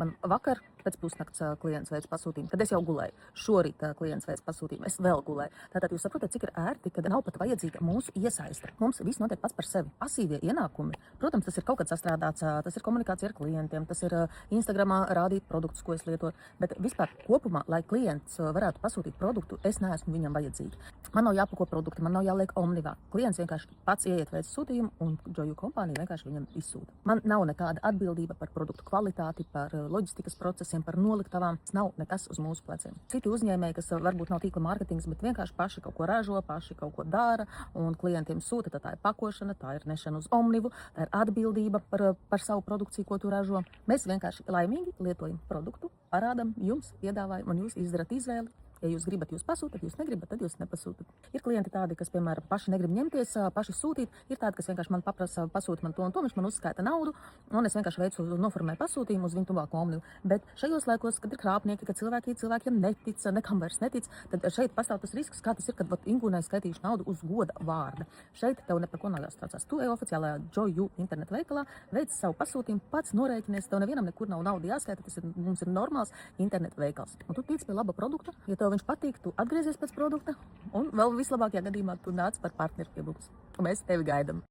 Man vakar pēc pusnakts klients veids pasūtījumu, tad es jau gulēju. Šorīt klients veids pasūtījumu, es vēl gulēju. Tātad jūs saprotat, cik ir ērti, kad nav pat vajadzīga mūsu iesaiste. Mums viss notiek pats par sevi. Pasīvie ienākumi, protams, tas ir kaut kad sastrādāts, tas ir komunikācija ar klientiem, tas ir Instagramā rādīt produktus, ko es lietoju. Bet vispār kopumā, lai klients varētu pasūtīt produktu, es neesmu viņam vajadzīga. Man nav jāpako produkti, man nav jāliek omnivā. Klients vienkārši pats ieiet veids sūtījumu un Joju kompānija vienkārši viņam izsūta. Man nav nekāda atbildība par produktu kvalitāti, par loģistikas procesiem, par noliktavām. Tas nav nekas uz mūsu pleciem. Citi uzņēmēji, kas varbūt nav tīkla mārketings, bet vienkārši paši kaut ko ražo, paši kaut ko dara un klientiem sūta, tad tā ir pakošana, tā ir nešana uz omnivu, tā ir atbildība par savu produkciju, ko tu ražo. Mēs vienkārši laimīgi lietojam produktu, parādam jums, piedāvājam un jūs izdarat izvēli. Ja jūs gribat, jūs pasūtat, jūs negribat, tad jūs nepasūtat. Ir klienti tādi, kas, piemēram, paši negrib ņemties, paši sūtīt. Ir tādi, kas vienkārši man paprasa pasūtīt man to un to, viņš man uzskaita naudu, un es vienkārši veicu noformēju pasūtījumu uz viņu tuvāko omnivu. Bet šajos laikos, kad ir krāpnieki, kad cilvēkiem netic, nekam vairs netic, tad šeit pastāv tas risks, kā tas ir, kad Ingūnai skaitīšu naudu uz goda vārda. Šeit tev ne par ko nav jāstraucās. Tu ej oficiālajā Joju internetu veikalā, veic savu pasūtījumu, pats norēķinies, tev nevienam nekur nav nauda jāskaita, mums ir normāls internetu veikals. Un tu tiec pie laba produkta, ja tev viņš patīk, tu atgriezies pēc produkta, un vēl vislabākajā gadījumā tu nāc par partneri pie mums. Un mēs tevi gaidam.